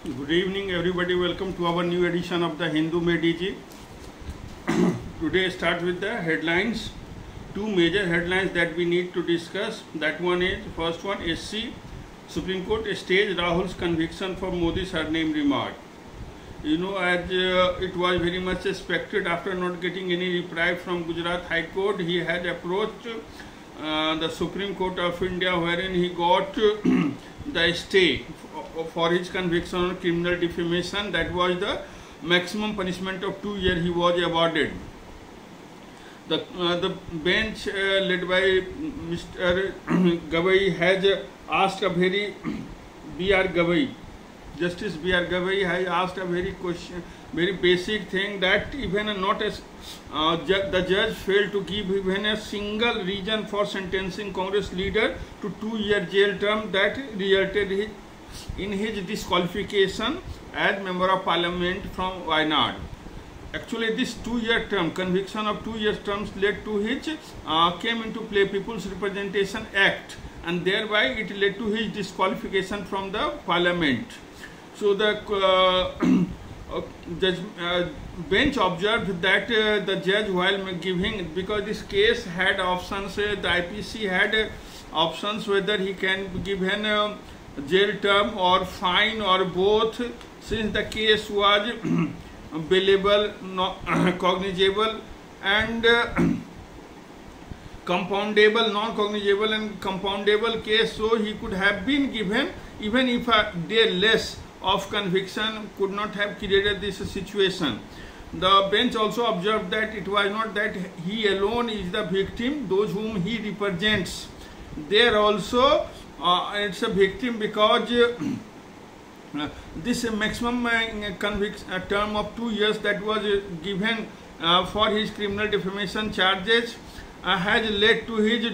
Good evening everybody, welcome to our new edition of the Hindu Mediji. Today start with the headlines. Two major headlines that we need to discuss. That one is, first one, SC Supreme Court staged Rahul's conviction for Modi's surname remark. You know, as it was very much expected, after not getting any reply from Gujarat High Court, he had approached the Supreme Court of India, wherein he got the stay for his conviction on criminal defamation. That was the maximum punishment of 2 years he was awarded. The bench led by Mr. Gavai has asked a very Justice B.R. Gavai has asked a very basic thing, that even not as the judge failed to give even a single reason for sentencing Congress leader to 2-year jail term that resulted in his disqualification as Member of Parliament from Wayanad. Actually, this 2-year term, conviction of 2 years terms led to his, came into play People's Representation Act, and thereby it led to his disqualification from the Parliament. So the bench observed that the judge, while giving, because this case had options, the IPC had options whether he can give an jail term or fine or both, since the case was bailable, cognizable and compoundable, non-cognizable and compoundable case, so he could have been given even if a day less of conviction could not have created this situation. The bench also observed that it was not that he alone is the victim, those whom he represents, they are also it's a victim, because this maximum term of 2 years that was given for his criminal defamation charges has led to his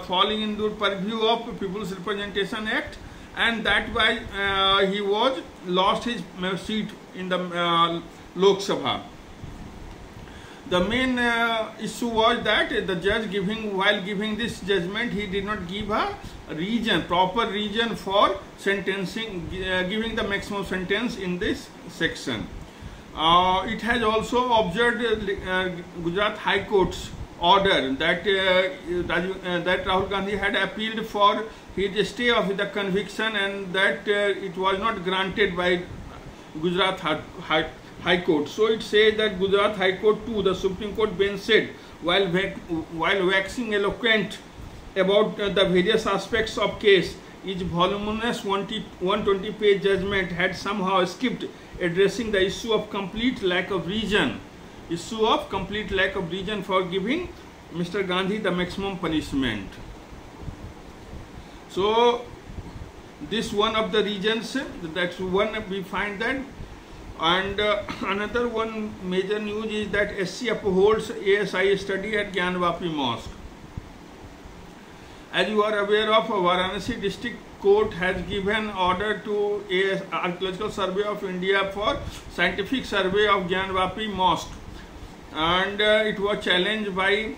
falling into purview of People's Representation Act, and that why he was lost his seat in the Lok Sabha. The main issue was that the judge while giving this judgment, he did not give a proper reason for sentencing, giving the maximum sentence in this section. It has also observed Gujarat High Court's order that that Rahul Gandhi had appealed for his stay of the conviction, and that it was not granted by Gujarat High Court. So it says that Gujarat High Court too, the Supreme Court bench said, while waxing eloquent about the various aspects of case, each voluminous 120-page judgment had somehow skipped addressing the issue of complete lack of reason for giving Mr. Gandhi the maximum punishment. So this one of the reasons, that's one we find that. And another one major news is that SC upholds ASI study at Ganvapi Mosque. As you are aware of, Varanasi District Court has given order to Archaeological Survey of India for scientific survey of Ganvapi Mosque, and it was challenged by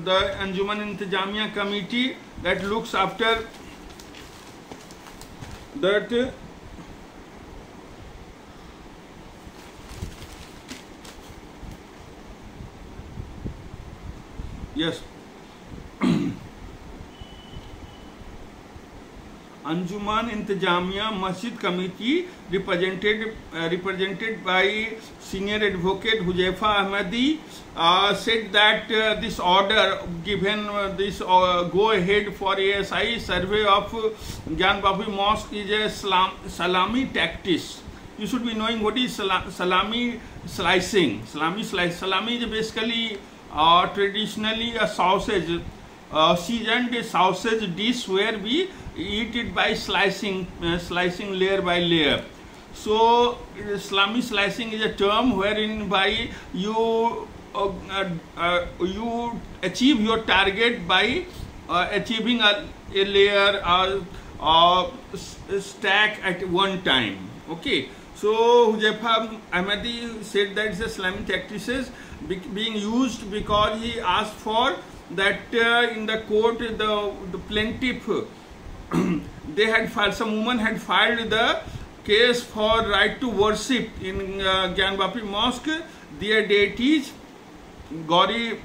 the Anjuman Intijamiya Committee that looks after that. Yes. Anjuman Intijamiya Masjid Committee, represented by senior advocate Huzaifa Ahmadi, said that this order given this go ahead for ASI survey of Ganvapi Mosque is a salami tactics. You should be knowing what is salami slicing. Salami is basically traditionally a sausage, seasoned sausage dish where we eat it by slicing layer by layer. So salami slicing is a term wherein by you achieve your target by achieving a layer stack at one time. Okay. So Huzaifa Ahmadi said that the salami tactics being used because he asked for that in the court the plaintiff they had filed, some woman had filed the case for right to worship in Ganvapi Mosque their deities, Gauri,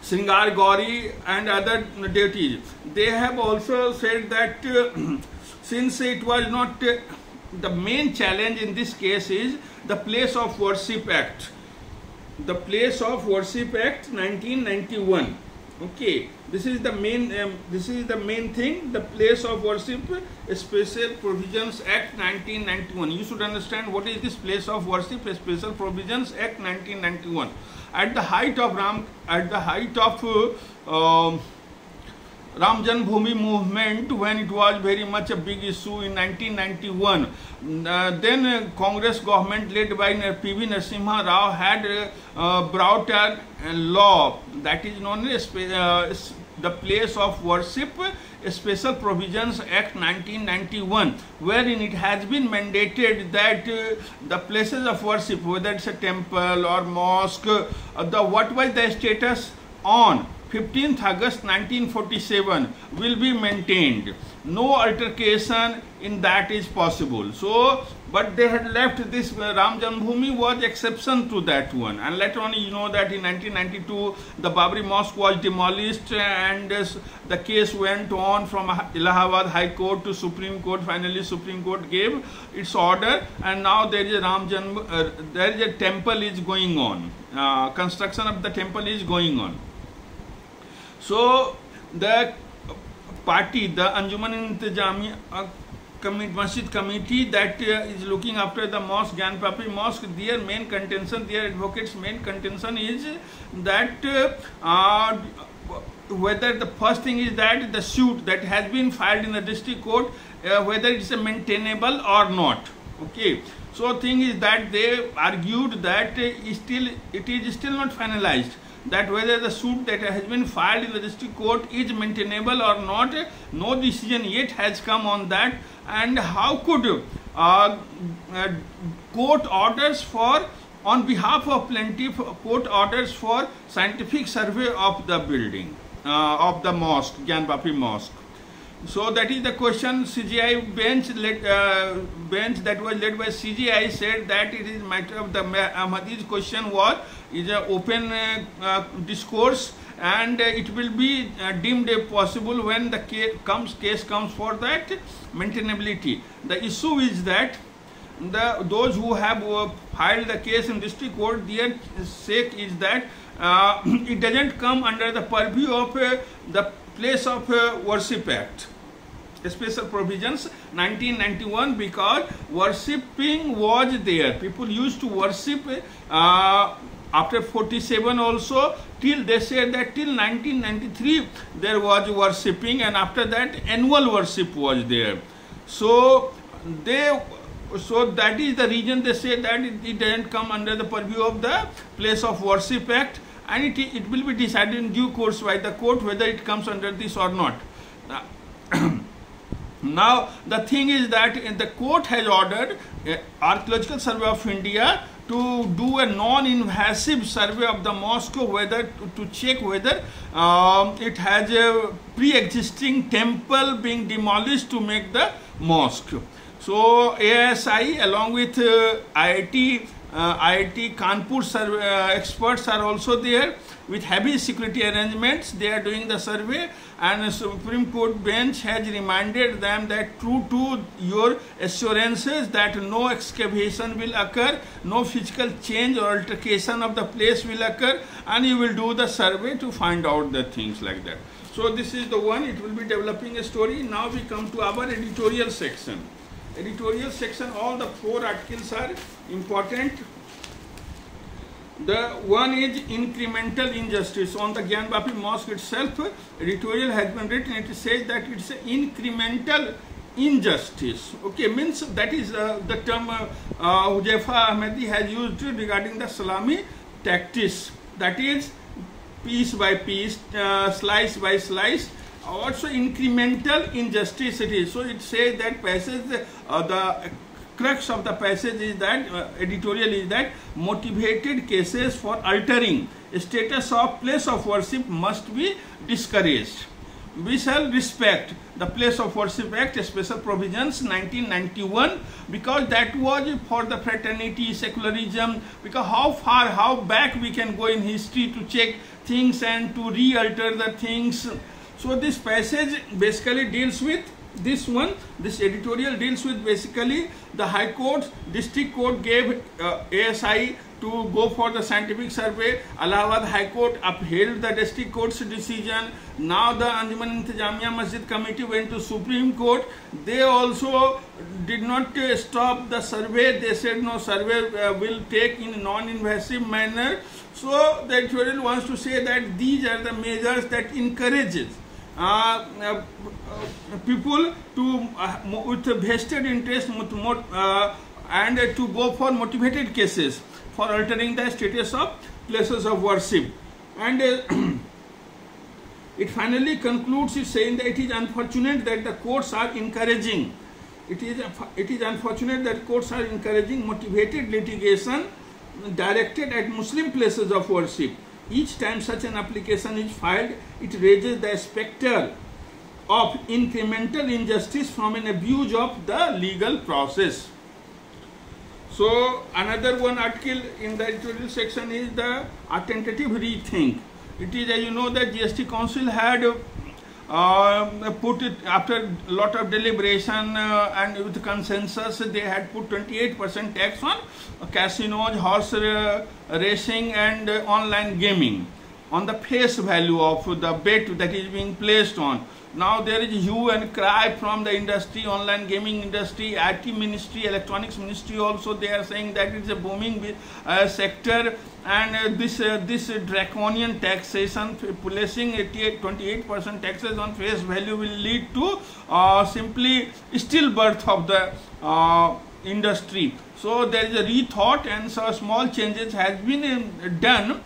Sringar Gauri and other deities. They have also said that since it was not the main challenge in this case is the Place of Worship Act. The Place of Worship Act 1991. Okay, this is the main thing. The Place of Worship Special Provisions Act 1991. You should understand what is this Place of Worship Special Provisions Act 1991. At the height of Ram Janmabhoomi movement, when it was very much a big issue in 1991, then Congress government led by P.V. Narasimha Rao had brought a law that is known as the Place of Worship Special Provisions Act 1991, wherein it has been mandated that the places of worship, whether it's a temple or mosque, what was the status on 15th August 1947 will be maintained. No altercation in that is possible. So, but they had left this Ram Janmabhoomi was exception to that one. And later on, you know that in 1992 the Babri Mosque was demolished, and the case went on from Allahabad High Court to Supreme Court. Finally, Supreme Court gave its order, and now there is a there is a temple is going on. Construction of the temple is going on. So the party, the Anjuman Intizami Masjid Committee that is looking after the mosque, Ganvapi Mosque, their main contention, their advocates' main contention is that whether the first thing is that the suit that has been filed in the district court, whether it is maintainable or not. Okay. So thing is that they argued that it is still not finalized, that whether the suit that has been filed in the district court is maintainable or not. No decision yet has come on that. And how could court orders for, on behalf of plaintiff, court orders for scientific survey of the building, of the mosque, Ganvapi Mosque. So that is the question. CGI bench that was led by CGI said that it is matter of the Ahmadi's question is an open discourse, and it will be deemed possible when the case comes for that maintainability. The issue is that those who have filed the case in district court, their sake is that it doesn't come under the purview of the Place of Worship Act, Special Provisions 1991, because worshipping was there. People used to worship after 47 also, till they said that till 1993 there was worshipping, and after that annual worship was there. So that is the reason they say that it doesn't come under the purview of the Place of Worship Act, and it will be decided in due course by the court whether it comes under this or not. Now the thing is that the court has ordered Archaeological Survey of India to do a non-invasive survey of the mosque, whether to check whether it has a pre-existing temple being demolished to make the mosque. So ASI along with IIT Kanpur experts are also there with heavy security arrangements. They are doing the survey, and the Supreme Court bench has reminded them that true to your assurances that no excavation will occur, no physical change or altercation of the place will occur, and you will do the survey to find out the things like that. So this is the one, it will be developing a story. Now we come to our editorial section. Editorial section, all the 4 articles are important. The one is incremental injustice. On the Ganvapi Mosque itself, editorial has been written. It says that it's an incremental injustice. Okay, means that is the term Huzaifa Ahmadi has used regarding the Salami tactics. That is piece by piece, slice by slice. Also incremental injustice it is. So it says that passage, the crux of the passage is that, editorial is that motivated cases for altering status of place of worship must be discouraged. we shall respect the Place of Worship Act, Special Provisions 1991, because that was for the fraternity, secularism, because how back we can go in history to check things and to re-alter the things. So this passage basically deals with this one. This editorial deals with basically the High Court, District Court gave ASI to go for the scientific survey. Allahabad High Court upheld the District Court's decision. Now the Anjuman Intijamiya Masjid Committee went to Supreme Court. They also did not stop the survey. They said no, survey will take in non-invasive manner. So the editorial wants to say that these are the measures that encourages people to with vested interest and to go for motivated cases for altering the status of places of worship. And it finally concludes it saying that it is unfortunate that the courts are encouraging. It is unfortunate that courts are encouraging motivated litigation directed at Muslim places of worship. Each time such an application is filed, it raises the spectre of incremental injustice from an abuse of the legal process. So another one article in the editorial section is the tentative rethink. It is, as you know, that GST Council had put it after a lot of deliberation and with consensus. They had put 28% tax on casinos, horse racing and online gaming on the face value of the bet that is being placed on. Now there is hue and cry from the industry, online gaming industry, IT ministry, electronics ministry also. They are saying that it's a booming sector, and this draconian taxation, placing 28% taxes on face value, will lead to simply stillbirth of the industry. So there is a rethought, and so small changes has been done.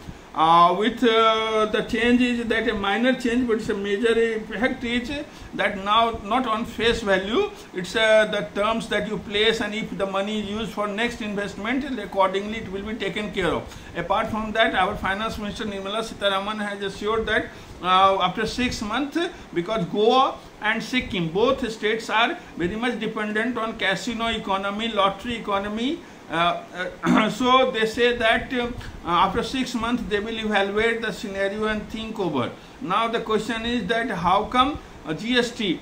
With the change is that a minor change, but it's a major effect is that now not on face value, it's the terms that you place, and if the money is used for next investment, accordingly it will be taken care of. Apart from that, our Finance Minister Nirmala Sitharaman has assured that after 6 months, because Goa and Sikkim, both states are very much dependent on casino economy, lottery economy. So they say that after 6 months they will evaluate the scenario and think over. Now the question is that how come GST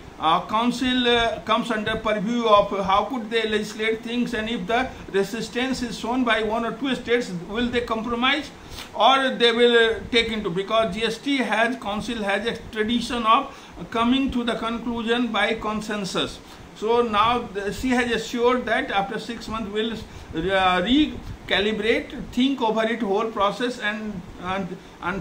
Council comes under purview of how could they legislate things, and if the resistance is shown by 1 or 2 states, will they compromise or they will take into, because GST Council has a tradition of coming to the conclusion by consensus. So now she has assured that after 6 months will recalibrate, think over it whole process and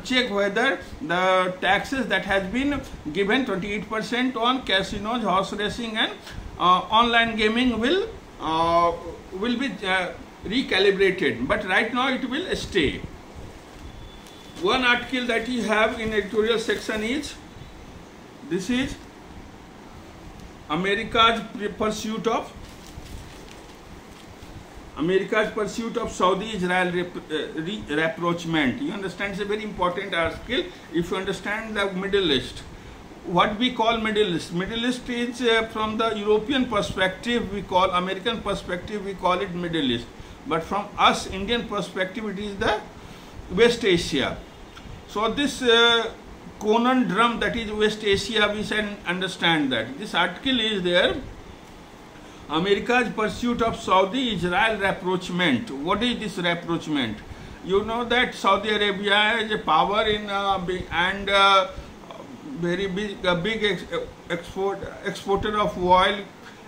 check whether the taxes that has been given 28% on casinos, horse racing and online gaming will be recalibrated. But right now it will stay. One article that you have in editorial section is, this is America's pursuit of Saudi-Israel rapprochement. You understand, it's a very important article. If you understand the Middle East, what we call Middle East. Middle East is from the European perspective, we call, American perspective, we call it Middle East. But from us, Indian perspective, it is the West Asia. So this conundrum that is West Asia, we can understand that. This article is there, America's pursuit of Saudi-Israel rapprochement. What is this rapprochement? You know that Saudi Arabia is a power in and very big exporter of oil.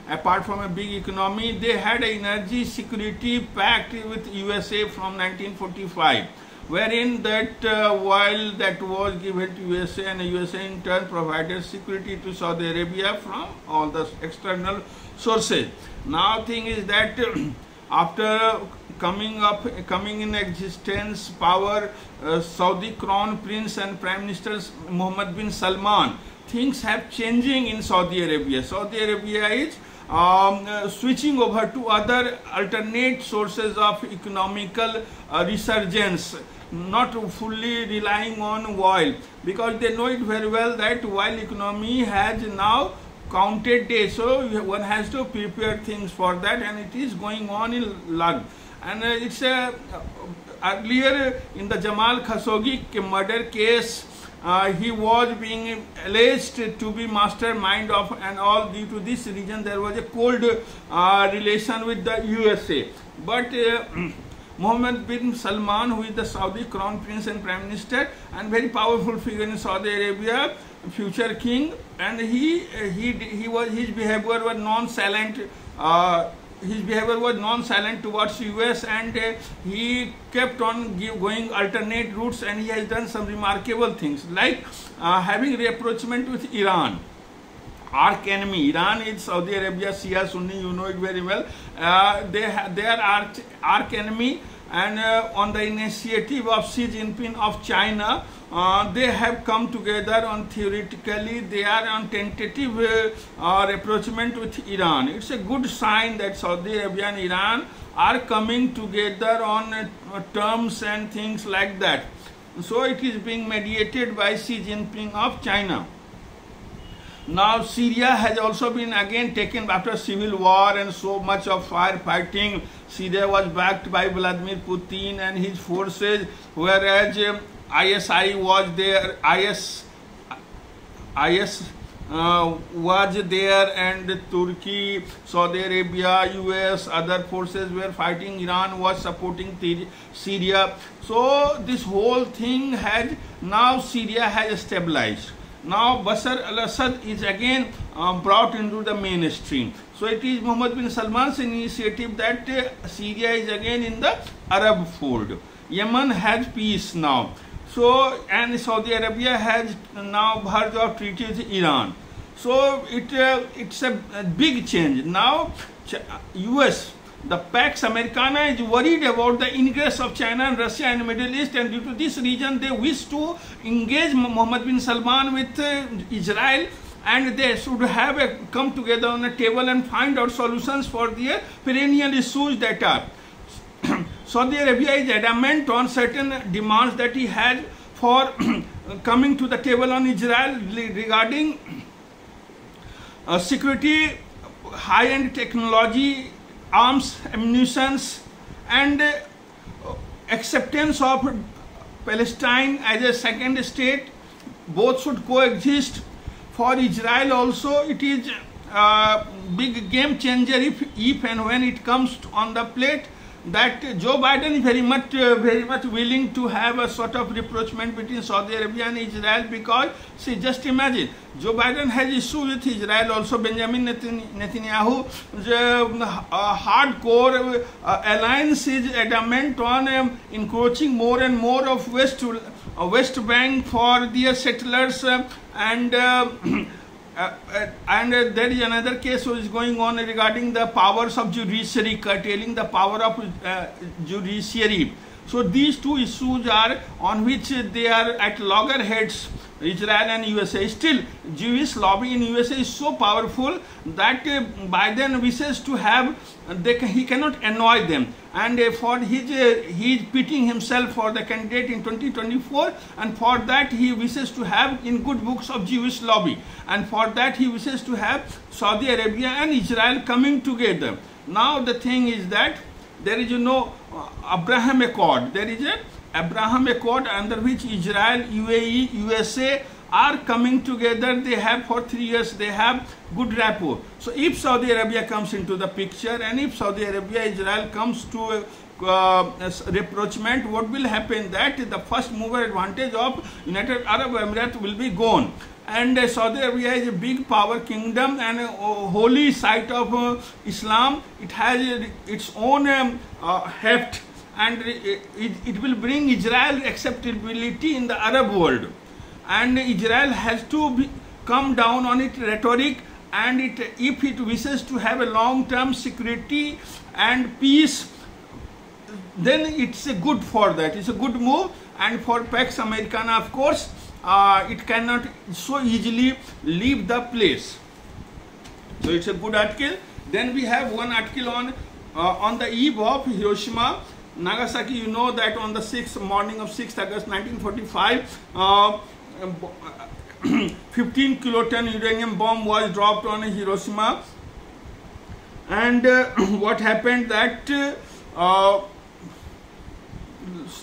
Apart from a big economy, they had an energy security pact with USA from 1945. Wherein that oil that was given to USA, and USA in turn provided security to Saudi Arabia from all the external sources. Now thing is that after coming in existence power Saudi Crown Prince and Prime Minister Mohammed bin Salman, things have changing in Saudi Arabia. Saudi Arabia is switching over to other alternate sources of economical resurgence, not fully relying on oil, because they know it very well that oil economy has now counted days, so one has to prepare things for that, and it is going on in Lag. And it's earlier in the Jamal Khashoggi murder case, he was being alleged to be mastermind of and all. Due to this reason, there was a cold relation with the USA. But Mohammed bin Salman, who is the Saudi crown prince and prime minister and very powerful figure in Saudi Arabia, future king, and his behavior was nonchalant. His behavior was nonchalant towards US, and he kept on going alternate routes, and he has done some remarkable things, like having rapprochement with Iran, arch enemy. Iran is Saudi Arabia, Shia Sunni, you know it very well. They are arch enemy, and on the initiative of Xi Jinping of China, they have come together on theoretically, they are on tentative rapprochement with Iran. It's a good sign that Saudi Arabia and Iran are coming together on terms and things like that. So it is being mediated by Xi Jinping of China. Now Syria has also been again taken after civil war and so much of firefighting. Syria was backed by Vladimir Putin and his forces, whereas ISI was there, IS was there, and Turkey, Saudi Arabia, US, other forces were fighting. Iran was supporting Syria. So this whole thing has, now Syria has stabilized. Now Bashar al-Assad is again brought into the mainstream. So it is Mohammed bin Salman's initiative that Syria is again in the Arab fold. Yemen has peace now. So, and Saudi Arabia has now verge of treaty with Iran. So it's a big change. Now US, the Pax Americana, is worried about the ingress of China and Russia in the Middle East, and due to this reason they wish to engage Mohammed bin Salman with Israel, and they should have come together on a table and find out solutions for their perennial issues that are. Saudi Arabia is adamant on certain demands that he had for coming to the table on Israel regarding security, high-end technology, arms, ammunitions, and acceptance of Palestine as a second state. Both should coexist. For Israel also, it is a big game changer if and when it comes on the plate, that Joe Biden is very much willing to have a sort of rapprochement between Saudi Arabia and Israel, because see, just imagine, Joe Biden has issues with Israel also. Benjamin Netanyahu, hardcore alliance is adamant on encroaching more and more of West Bank for their settlers, and there is another case which is going on regarding the powers of judiciary, curtailing the power of judiciary. So these two issues are on which they are at loggerheads, Israel and USA. Still, Jewish lobby in USA is so powerful that Biden wishes to have, he cannot annoy them, and for he is pitting himself for the candidate in 2024, and for that he wishes to have in good books of Jewish lobby, and for that he wishes to have Saudi Arabia and Israel coming together. Now the thing is that there is Abraham Accord. There is an Abraham Accord under which Israel, UAE, USA are coming together. They have for 3 years, they have good rapport. So if Saudi Arabia comes into the picture, and if Saudi Arabia, Israel comes to rapprochement, what will happen? That the first mover advantage of United Arab Emirates will be gone. And Saudi Arabia is a big power kingdom and a holy site of Islam. It has its own heft, and it will bring Israel acceptability in the Arab world. And Israel has to come down on its rhetoric, and if it wishes to have a long-term security and peace, then it's a good for that. It's a good move. And for Pax Americana, of course, it cannot so easily leave the place. So it's a good article. Then we have one article on the eve of Hiroshima, Nagasaki. You know that on the morning of 6th August 1945, 15 kiloton uranium bomb was dropped on Hiroshima, and what happened that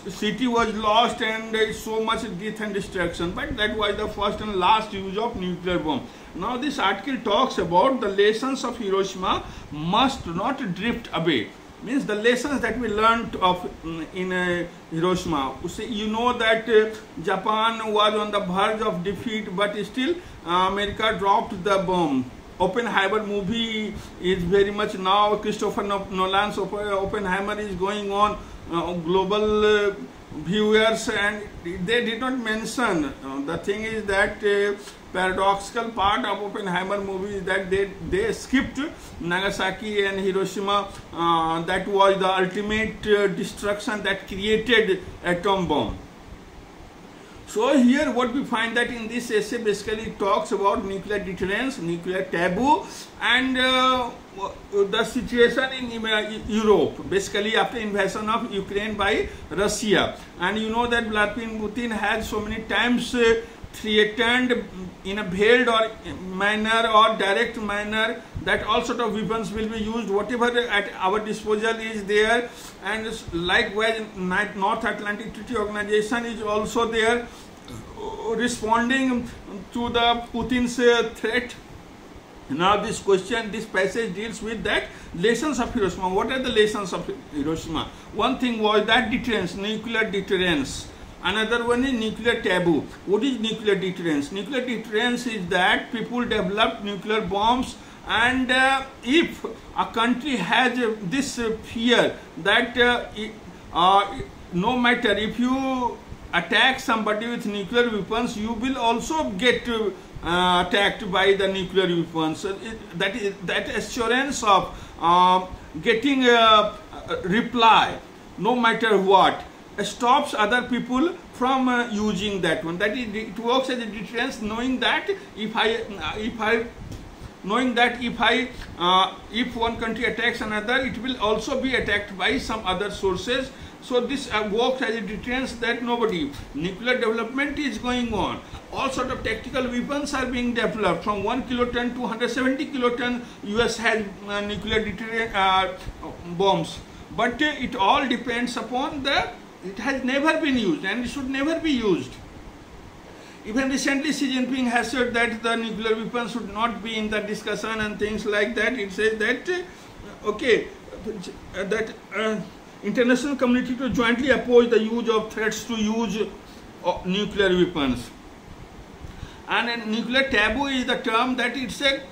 city was lost and so much death and destruction. But that was the first and last use of nuclear bomb. Now this article talks about the lessons of Hiroshima must not drift away. Means the lessons that we learned of in Hiroshima. You know that Japan was on the verge of defeat, but still America dropped the bomb. Oppenheimer movie is very much now, Christopher Nolan's Oppenheimer is going on global viewers, and they did not mention the thing is that paradoxical part of Oppenheimer movie is that they skipped Nagasaki and Hiroshima. That was the ultimate destruction that created atom bomb. So here what we find that in this essay basically talks about nuclear deterrence, nuclear taboo, and the situation in Europe, basically after invasion of Ukraine by Russia. And you know that Vladimir Putin has so many times threatened in a veiled or manner or direct manner that all sort of weapons will be used, whatever at our disposal is there. And likewise North Atlantic Treaty Organization is also there responding to the Putin's threat. Now this question, this passage deals with that lessons of Hiroshima. What are the lessons of Hiroshima? One thing was that deterrence, nuclear deterrence. Another one is nuclear taboo. What is nuclear deterrence? Nuclear deterrence is that people develop nuclear bombs, and if a country has this fear that no matter if you attack somebody with nuclear weapons, you will also get attacked by the nuclear weapons. That assurance of getting a reply no matter what stops other people from using that one. That is, it works as a deterrence, knowing that if one country attacks another, it will also be attacked by some other sources. So this works as a deterrence that nobody. Nuclear development is going on. All sort of tactical weapons are being developed. From 1 kiloton to 170 kiloton, US has nuclear deterrent bombs. But it all depends upon it has never been used and it should never be used. Even recently Xi Jinping has said that the nuclear weapons should not be in the discussion and things like that. It says that, okay, that international community to jointly oppose the use of threats to use nuclear weapons. And a nuclear taboo is the term that it's a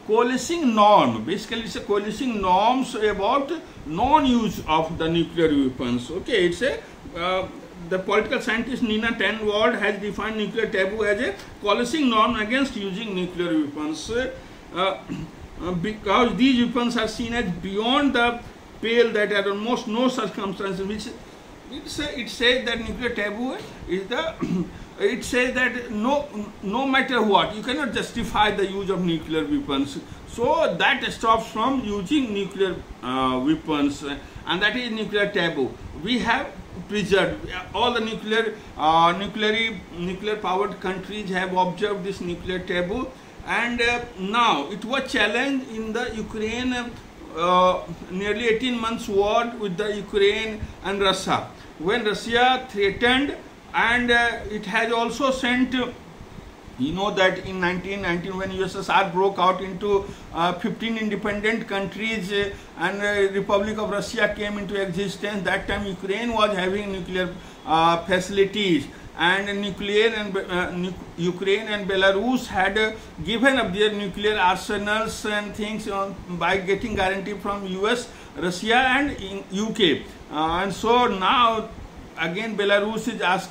coalescing norm. Basically, it's a coalescing norms about non-use of the nuclear weapons. Okay, it's a the political scientist Nina Tenwald has defined nuclear taboo as a coalescing norm against using nuclear weapons because these weapons are seen as beyond the pale, that are almost no circumstances which it says that nuclear taboo is the it says that no matter what, you cannot justify the use of nuclear weapons. So that stops from using nuclear weapons, and that is nuclear taboo. We have preserved all the nuclear powered countries have observed this nuclear taboo, and now it was challenged in the Ukraine nearly 18 months war with the Ukraine and Russia, when Russia threatened. And it has also sent, you know that in 1919 when USSR broke out into 15 independent countries and Republic of Russia came into existence, that time Ukraine was having nuclear facilities, and Ukraine and Belarus had given up their nuclear arsenals and things by getting guarantee from US, Russia and UK. And so now again Belarus has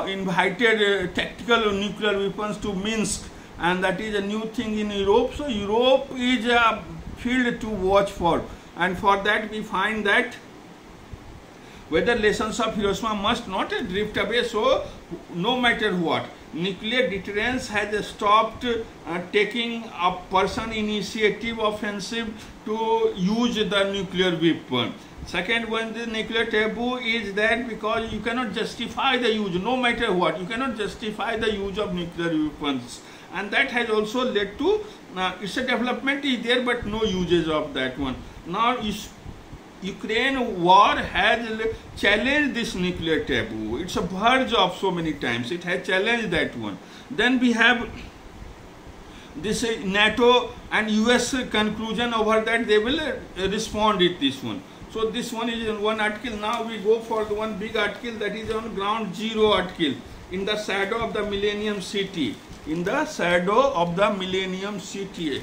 invited tactical nuclear weapons to Minsk, and that is a new thing in Europe. So Europe is a field to watch for, and for that we find that whether lessons of Hiroshima must not drift away. So no matter what, nuclear deterrence has stopped taking a person initiative offensive to use the nuclear weapon. Second one, the nuclear taboo is that because you cannot justify the use, no matter what, you cannot justify the use of nuclear weapons. And that has also led to, it's a development is there, but no usage of that one. Now, Ukraine war has challenged this nuclear taboo. It's a verge of so many times. It has challenged that one. Then we have this NATO and US conclusion over that they will respond with this one. So this one is in one article. Now we go for the one big article that is on ground zero article, in the shadow of the Millennium City. In the shadow of the Millennium City.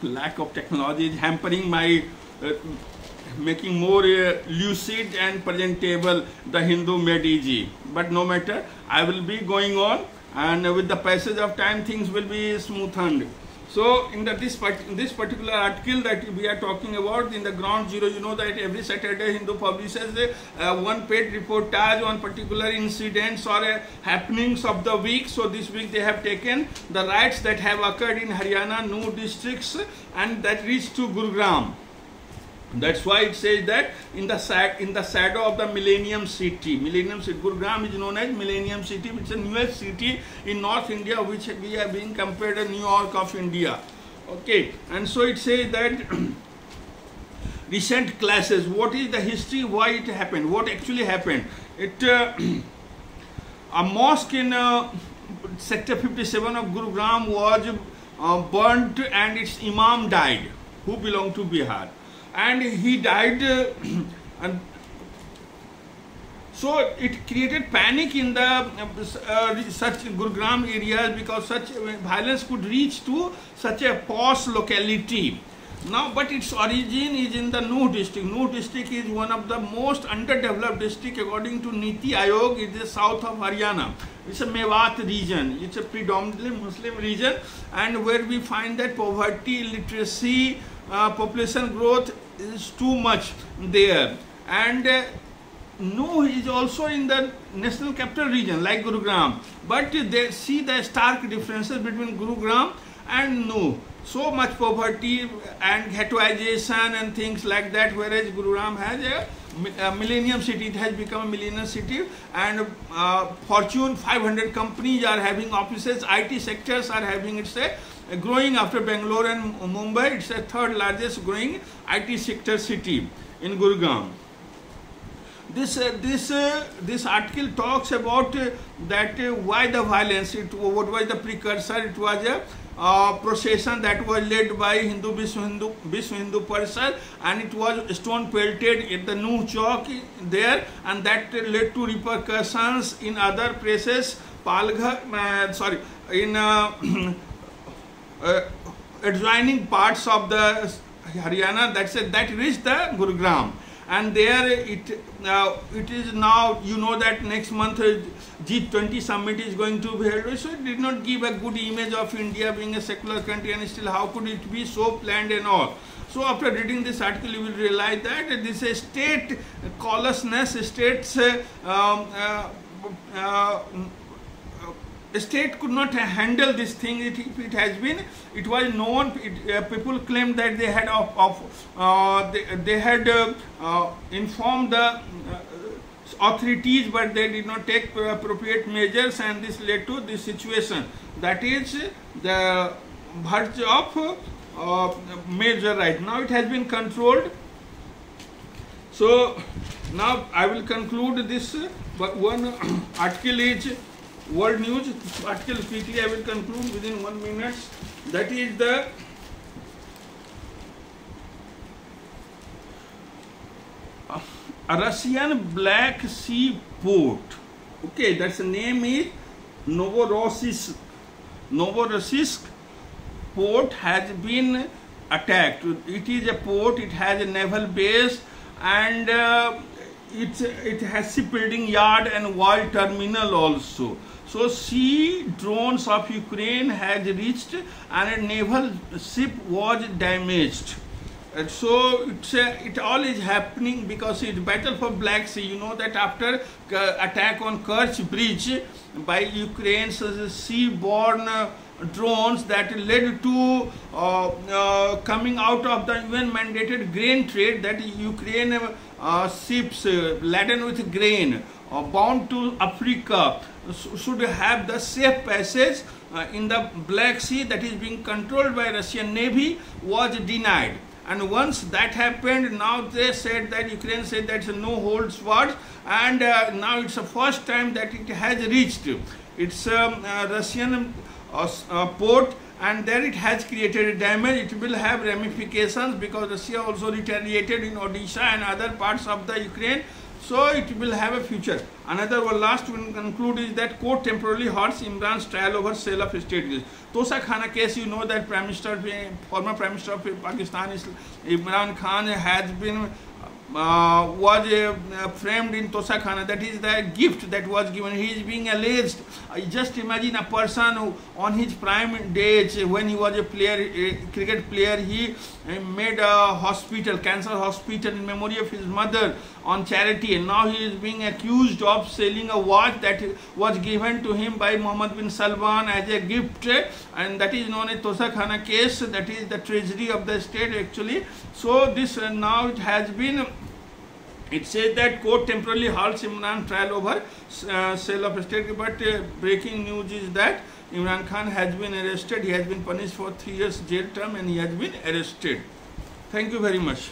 Lack of technology is hampering my making more lucid and presentable the Hindu made easy. But no matter, I will be going on, and with the passage of time things will be smoothened. So in this particular article that we are talking about, in the ground zero, you know that every Saturday Hindu publishes one paid reportage on particular incidents or happenings of the week. So this week they have taken the riots that have occurred in Haryana, Nuh districts, and that reached to Gurugram. That's why it says that in the shadow of the Millennium City. Millennium City, Gurugram is known as Millennium City, which is the newest city in North India, which we are being compared to New York of India. Okay, and so it says that recent clashes. What is the history? Why it happened? What actually happened? A mosque in Sector 57 of Gurugram was burnt, and its imam died, who belonged to Bihar. And he died, and so it created panic in the such Gurugram areas, because such violence could reach to such a posh locality. Now, but its origin is in the Nuh district. Nuh district is one of the most underdeveloped district according to Niti Aayog. It is south of Haryana. It's a Mewat region. It's a predominantly Muslim region, and where we find that poverty, illiteracy, population growth is too much there. And Nuh is also in the national capital region like Gurugram, but they see the stark differences between Gurugram and Nuh. So much poverty and ghettoization and things like that, whereas Gurugram has a millennium city. It has become a millennium city, and Fortune 500 companies are having offices. IT sectors are having, it's a growing after Bangalore and Mumbai. It's the third largest growing IT sector city in Gurugram. This article talks about that why the violence. What was the precursor? It was a procession that was led by Vishwa Hindu Parishad, and it was stone pelted at the Nuh Chowk there, and that led to repercussions in other places. Palghar, in adjoining parts of the Haryana, that reached the Gurugram, and there it is now, you know that next month G20 summit is going to be held. So it did not give a good image of India being a secular country, and still how could it be so planned and all. So after reading this article, you will realize that this is state callousness, state could not handle this thing. It has been, it was known, people claimed that they had informed the authorities, but they did not take appropriate measures, and this led to this situation. That is the verge of major right. Now it has been controlled. So now I will conclude this, but one article is World News article quickly. I will conclude within 1 minute. That is the a Russian Black Sea port. Okay, that's the name is Novorossiysk. Novorossiysk port has been attacked. It is a port. It has a naval base, and it has shipbuilding yard and war terminal also. So sea drones of Ukraine has reached, and a naval ship was damaged. So it all is happening because it's battle for Black Sea. You know that after attack on Kerch Bridge by Ukraine's sea-borne drones, that led to coming out of the UN mandated grain trade, that Ukraine ships laden with grain bound to Africa should have the safe passage in the Black Sea that is being controlled by Russian Navy, was denied. And once that happened, now they said that Ukraine said that's no holds barred, and now it's the first time that it has reached. It's a Russian port, and there it has created damage. It will have ramifications because Russia also retaliated in Odisha and other parts of the Ukraine. So it will have a future. Another one last one conclude is that court temporarily halts Imran's trial over sale of state. Tosa Khana case, you know that former Prime Minister of Pakistan, Imran Khan, has been was framed in Tosa Khana. That is the gift that was given. He is being alleged. Just imagine a person who, on his prime days, when he was a cricket player, he made a hospital, cancer hospital, in memory of his mother on charity, and now he is being accused of selling a watch that was given to him by Mohammed bin Salman as a gift, and that is known as Tosa Khana case. That is the treasury of the state actually. So this now it has been, it says that court temporarily halts Imran trial over sale of state. But breaking news is that Imran Khan has been arrested. He has been punished for 3 years jail term, and he has been arrested. Thank you very much.